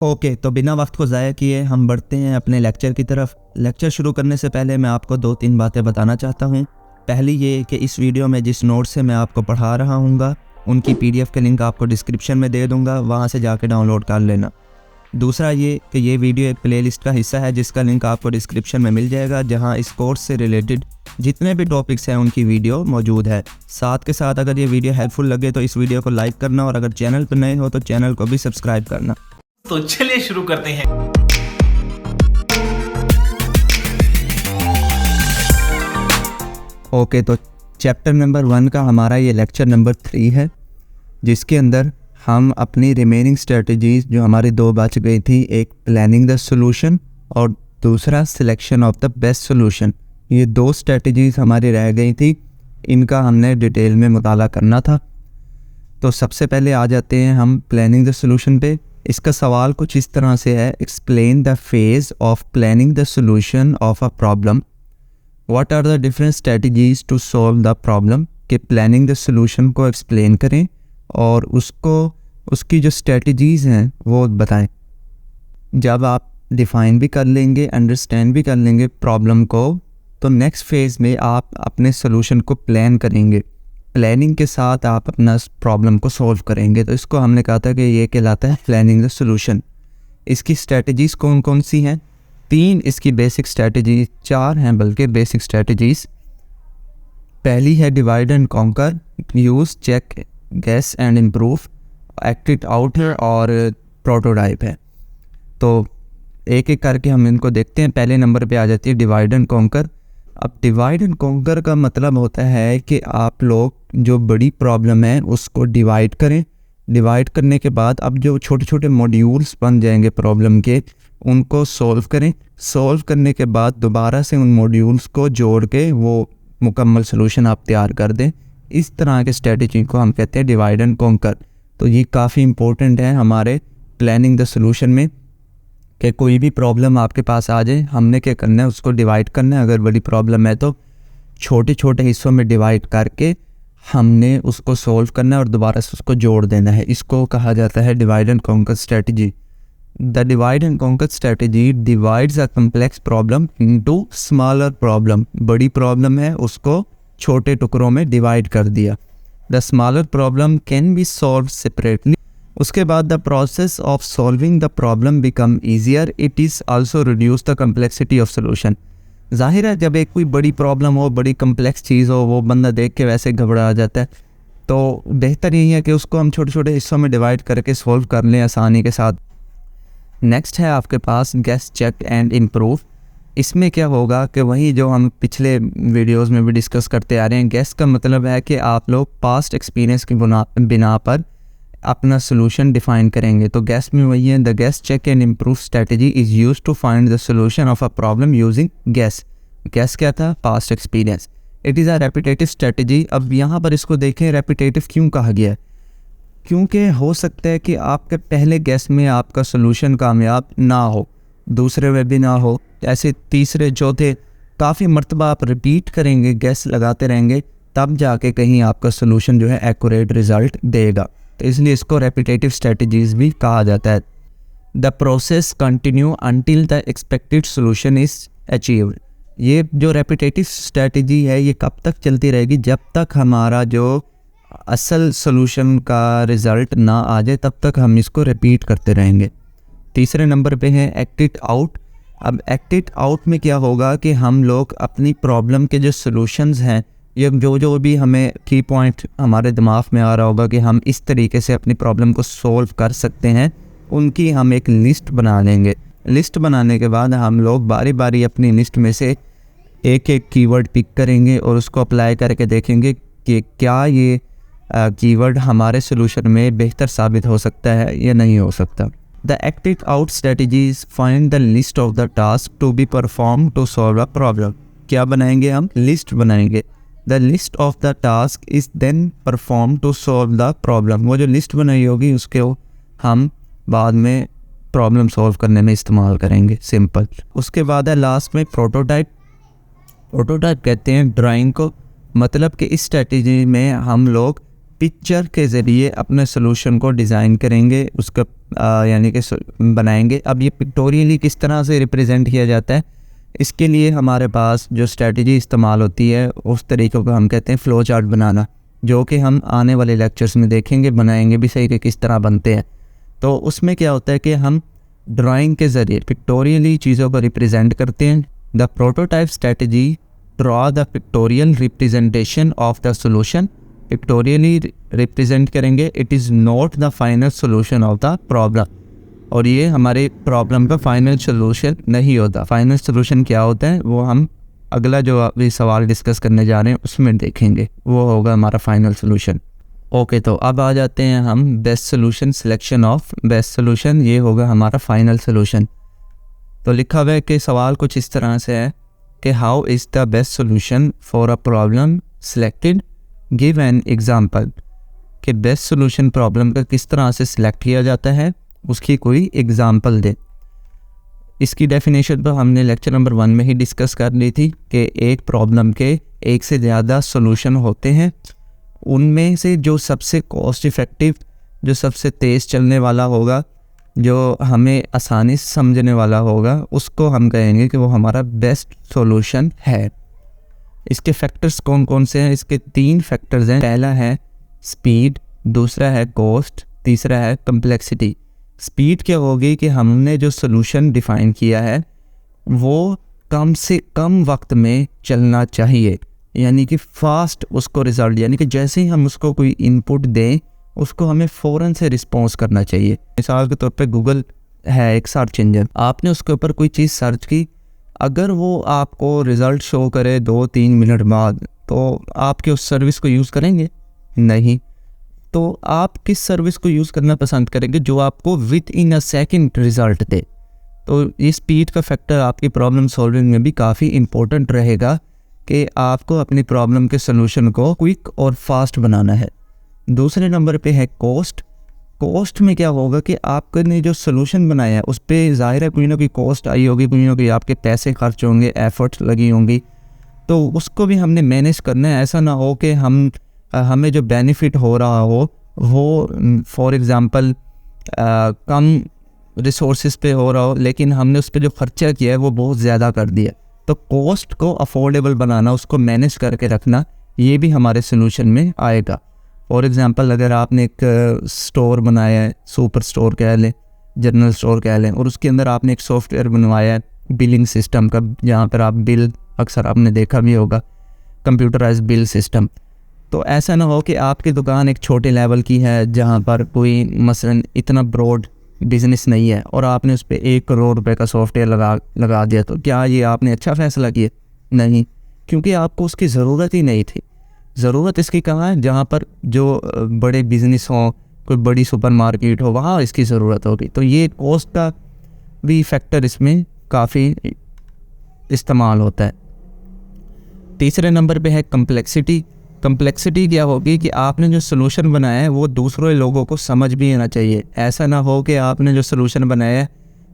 Okay, तो बिना वक्त को ज़ाया किए हम बढ़ते हैं अपने लेक्चर की तरफ। लेक्चर शुरू करने से पहले मैं आपको 2-3 बातें बताना चाहता हूँ। पहली ये कि इस वीडियो में जिस नोट से मैं आपको पढ़ा रहा हूँगा उनकी PDF के लिंक आपको डिस्क्रिप्शन में दे दूँगा, वहाँ से जाके डाउनलोड कर लेना। दूसरा ये कि ये वीडियो एक प्लेलिस्ट का हिस्सा है जिसका लिंक आपको डिस्क्रिप्शन में मिल जाएगा, जहाँ इस कोर्स से रिलेटेड जितने भी टॉपिक्स हैं उनकी वीडियो मौजूद है। साथ के साथ अगर ये वीडियो हेल्पफुल लगे तो इस वीडियो को लाइक करना, और अगर चैनल पर नए हो तो चैनल को भी सब्सक्राइब करना। तो चलिए शुरू करते हैं। ओके, तो चैप्टर नंबर 1 का हमारा ये लेक्चर नंबर 3 है, जिसके अंदर हम अपनी रिमेनिंग स्ट्रेटजीज जो हमारी 2 बच गई थी, एक प्लानिंग द सॉल्यूशन और दूसरा selection of the best solution, ये 2 स्ट्रेटजीज हमारी रह गई थी। इनका हमने डिटेल में मुताला करना था। तो सबसे पहले आ जाते हैं हम प्लानिंग द सॉल्यूशन पे। इसका सवाल कुछ इस तरह से है, explain the phase of planning the solution of a problem, what are the different strategies to solve the problem. कि प्लानिंग द सॉल्यूशन को एक्सप्लेन करें और उसकी जो स्ट्रेटजीज़ हैं वो बताएं। जब आप डिफ़ाइन भी कर लेंगे, अंडरस्टैंड भी कर लेंगे प्रॉब्लम को, तो नेक्स्ट फेज़ में आप अपने सॉल्यूशन को प्लान करेंगे। प्लानिंग के साथ आप अपना प्रॉब्लम को सॉल्व करेंगे। तो इसको हमने कहा था कि ये कहलाता है प्लानिंग द सॉल्यूशन। इसकी स्ट्रेटजीज़ कौन कौन सी हैं? 3 इसकी बेसिक स्ट्रेटजी, 4 हैं बल्कि बेसिक स्ट्रेटजीज़। पहली है divide and conquer, use, check, guess and improve, act it out है और प्रोटोटाइप है। तो एक एक करके हम इनको देखते हैं। पहले नंबर पे आ जाती है डिवाइड एंड कॉन्कर। अब डिवाइड एंड कॉन्कर का मतलब होता है कि आप लोग जो बड़ी प्रॉब्लम है उसको डिवाइड करें। डिवाइड करने के बाद अब जो छोटे छोटे मॉड्यूल्स बन जाएंगे प्रॉब्लम के, उनको सॉल्व करें। सॉल्व करने के बाद दोबारा से उन मॉड्यूल्स को जोड़ के वो मुकम्मल सॉल्यूशन आप तैयार कर दें। इस तरह के स्ट्रेटजी को हम कहते हैं डिवाइड एंड कॉन्कर। तो ये काफ़ी इंपॉर्टेंट है हमारे प्लानिंग द सॉल्यूशन में कि कोई भी प्रॉब्लम आपके पास आ जाए, हमने क्या करना है, उसको डिवाइड करना है। अगर बड़ी प्रॉब्लम है तो छोटे छोटे हिस्सों में डिवाइड करके हमने उसको सॉल्व करना है और दोबारा से उसको जोड़ देना है। इसको कहा जाता है divide and conquer strategy. The divide and conquer strategy divides a complex problem into smaller problem. बड़ी प्रॉब्लम है उसको छोटे टुकड़ों में डिवाइड कर दिया। The smaller problem can be solve separately. उसके बाद the process of solving the problem become easier, it is also reduce the complexity of solution. जाहिर है जब एक कोई बड़ी प्रॉब्लम हो, बड़ी कम्प्लेक्स चीज़ हो, वो बंदा देख के वैसे घबरा जाता है। तो बेहतर यही है कि उसको हम छोटे छोटे हिस्सों में डिवाइड करके सॉल्व कर लें आसानी के साथ। नेक्स्ट है आपके पास गेस, चेक एंड इम्प्रूव। इसमें क्या होगा कि वही जो हम पिछले वीडियोज़ में भी डिस्कस करते आ रहे हैं। गेस का मतलब है कि आप लोग पास्ट एक्सपीरियंस की बिना पर अपना सॉल्यूशन डिफाइन करेंगे। तो गैस में वही है, the guess check and improve strategy is used to find the solution of a problem using guess. Guess क्या था? Past experience. It is a repetitive strategy. अब यहाँ पर इसको देखें, रेपिटेटिव क्यों कहा गया है? क्योंकि हो सकता है कि आपके पहले गैस में आपका सॉल्यूशन कामयाब ना हो, दूसरे में भी ना हो, ऐसे तीसरे चौथे काफ़ी मरतबा आप रिपीट करेंगे, गैस लगाते रहेंगे, तब जाके कहीं आपका सॉल्यूशन जो है एक्यूरेट रिज़ल्ट देगा। तो इसलिए इसको रेपिटेटिव स्ट्रेटजीज़ भी कहा जाता है। The process continue until the expected solution is achieved. ये जो रेपिटेटिव स्ट्रेटजी है ये कब तक चलती रहेगी? जब तक हमारा जो असल सॉल्यूशन का रिज़ल्ट ना आ जाए, तब तक हम इसको रिपीट करते रहेंगे। तीसरे नंबर पे है एक्ट इट आउट। अब एक्ट इट आउट में क्या होगा कि हम लोग अपनी प्रॉब्लम के जो सॉल्यूशंस हैं, ये जो भी हमें की पॉइंट हमारे दिमाग में आ रहा होगा कि हम इस तरीके से अपनी प्रॉब्लम को सॉल्व कर सकते हैं, उनकी हम एक लिस्ट बना लेंगे। लिस्ट बनाने के बाद हम लोग बारी बारी अपनी लिस्ट में से एक एक कीवर्ड पिक करेंगे और उसको अप्लाई करके देखेंगे कि क्या ये कीवर्ड हमारे सॉल्यूशन में बेहतर साबित हो सकता है या नहीं हो सकता। The act it out strategies find the list of the task to be perform to solve a problem. क्या बनाएंगे हम? लिस्ट बनाएंगे। The list of the task is then perform to solve the problem. वो जो list बनाई होगी उसके हम बाद में प्रॉब्लम सॉल्व करने में इस्तेमाल करेंगे। सिंपल। उसके बाद है लास्ट में प्रोटोटाइप। प्रोटोटाइप कहते हैं ड्राइंग को। मतलब कि इस स्ट्रेटजी में हम लोग पिक्चर के ज़रिए अपने सोल्यूशन को डिज़ाइन करेंगे, उसका यानी कि बनाएंगे। अब ये पिक्टोरियली किस तरह से रिप्रेजेंट किया जाता है, इसके लिए हमारे पास जो स्ट्रेटजी इस्तेमाल होती है उस तरीक़े को हम कहते हैं फ़्लो चार्ट बनाना, जो कि हम आने वाले लेक्चर्स में देखेंगे, बनाएंगे भी सही कि किस तरह बनते हैं। तो उसमें क्या होता है कि हम ड्राइंग के ज़रिए पिक्टोरियली चीज़ों को रिप्रेजेंट करते हैं। The prototype strategy draw the pictorial representation of the solution. Pictorially represent करेंगे, it is not the final solution of the problem, और ये हमारे प्रॉब्लम का फाइनल सोल्यूशन नहीं होता। फाइनल सोल्यूशन क्या होता है वो हम अगला जो अभी सवाल डिस्कस करने जा रहे हैं उसमें देखेंगे, वो होगा हमारा फाइनल सोल्यूशन। ओके, तो अब आ जाते हैं हम best solution, selection of best solution, ये होगा हमारा फाइनल सोल्यूशन। तो लिखा हुआ है कि सवाल कुछ इस तरह से है कि how is the best solution for a problem selected, give an example. कि बेस्ट सोल्यूशन प्रॉब्लम का किस तरह से सिलेक्ट किया जाता है, उसकी कोई एग्ज़ाम्पल दे। इसकी डेफिनेशन तो हमने लेक्चर नंबर 1 में ही डिस्कस कर ली थी कि एक प्रॉब्लम के एक से ज़्यादा सोल्यूशन होते हैं, उनमें से जो सबसे कॉस्ट इफ़ेक्टिव, जो सबसे तेज़ चलने वाला होगा, जो हमें आसानी से समझने वाला होगा, उसको हम कहेंगे कि वो हमारा बेस्ट सॉल्यूशन है। इसके फैक्टर्स कौन कौन से हैं? इसके 3 फैक्टर्स हैं। पहला है स्पीड, दूसरा है कॉस्ट, तीसरा है कम्प्लेक्सिटी। स्पीड क्या होगी कि हमने जो सॉल्यूशन डिफ़ाइन किया है वो कम से कम वक्त में चलना चाहिए, यानी कि फ़ास्ट उसको रिज़ल्ट, यानी कि जैसे ही हम उसको कोई इनपुट दें उसको हमें फ़ौरन से रिस्पॉन्स करना चाहिए। मिसाल के तौर पे गूगल है एक सर्च इंजन, आपने उसके ऊपर कोई चीज़ सर्च की, अगर वो आपको रिज़ल्ट शो करे 2-3 मिनट बाद, तो आप क्या उस सर्विस को यूज़ करेंगे? नहीं। तो आप किस सर्विस को यूज़ करना पसंद करेंगे? जो आपको within a second result दे। तो ये स्पीड का फैक्टर आपकी प्रॉब्लम सॉल्विंग में भी काफ़ी इम्पोर्टेंट रहेगा कि आपको अपनी प्रॉब्लम के सॉल्यूशन को क्विक और फास्ट बनाना है। दूसरे नंबर पे है कॉस्ट। कॉस्ट में क्या होगा कि आपने जो सॉल्यूशन बनाया है उस पर ज़ाहिर है कोई ना कोई कॉस्ट आई होगी, कोई ना कोई आपके पैसे खर्च होंगे, एफर्ट्स लगी होंगी, तो उसको भी हमने मैनेज करना है। ऐसा ना हो कि हमें जो बेनिफिट हो रहा हो वो फॉर एग्ज़ाम्पल कम रिसोर्सेज पे हो रहा हो, लेकिन हमने उस पर जो खर्चा किया है वो बहुत ज़्यादा कर दिया। तो कॉस्ट को अफोर्डेबल बनाना, उसको मैनेज करके रखना, ये भी हमारे सोल्यूशन में आएगा। फॉर एग्ज़ाम्पल अगर आपने एक स्टोर बनाया है, सुपर स्टोर कह लें, जनरल स्टोर कह लें, और उसके अंदर आपने एक सॉफ्टवेयर बनवाया है बिलिंग सिस्टम का, जहाँ पर आप बिल, अक्सर आपने देखा भी होगा, कंप्यूटराइज्ड बिल सिस्टम। तो ऐसा ना हो कि आपकी दुकान एक छोटे लेवल की है जहाँ पर कोई मसलन इतना ब्रॉड बिज़नेस नहीं है और आपने उस पर 1 करोड़ रुपए का सॉफ्टवेयर लगा दिया, तो क्या ये आपने अच्छा फ़ैसला किया? नहीं, क्योंकि आपको उसकी ज़रूरत ही नहीं थी। ज़रूरत इसकी कहाँ है? जहाँ पर जो बड़े बिज़नेस हों, कोई बड़ी सुपरमार्केट हो, वहाँ इसकी ज़रूरत होगी। तो ये कॉस्ट का भी फैक्टर इसमें काफ़ी इस्तेमाल होता है। तीसरे नंबर पे है कम्प्लेक्सिटी। कम्प्लेक्सिटी क्या होगी कि आपने जो सोल्यूशन बनाया है वो दूसरे लोगों को समझ भी आना चाहिए। ऐसा ना हो कि आपने जो सोल्यूशन बनाया है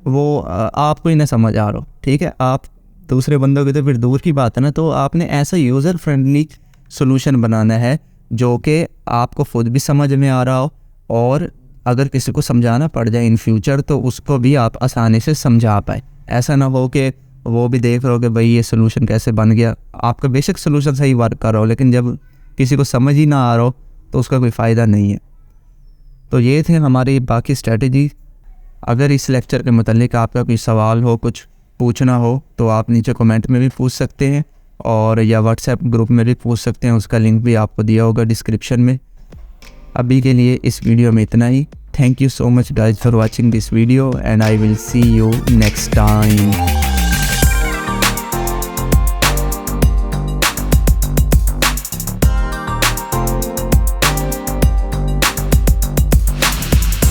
वो आपको ही ना समझ आ रहा हो, ठीक है, आप दूसरे बंदों की तो फिर दूर की बात है ना। तो आपने ऐसा यूज़र फ्रेंडली सोल्यूशन बनाना है जो कि आपको खुद भी समझ में आ रहा हो, और अगर किसी को समझाना पड़ जाए इन फ्यूचर तो उसको भी आप आसानी से समझा पाए। ऐसा ना हो कि वो भी देख रहे हो कि भाई ये सोल्यूशन कैसे बन गया, आपका बेशक सोल्यूशन सही वर्क कर रहा हो, लेकिन जब किसी को समझ ही ना आ रहा हो तो उसका कोई फ़ायदा नहीं है। तो ये थे हमारी बाकी स्ट्रेटजी। अगर इस लेक्चर के मतलब आपका कोई सवाल हो, कुछ पूछना हो, तो आप नीचे कमेंट में भी पूछ सकते हैं, और या व्हाट्सएप ग्रुप में भी पूछ सकते हैं, उसका लिंक भी आपको दिया होगा डिस्क्रिप्शन में। अभी के लिए इस वीडियो में इतना ही। Thank you so much guys for watching this video, and I will see you next time.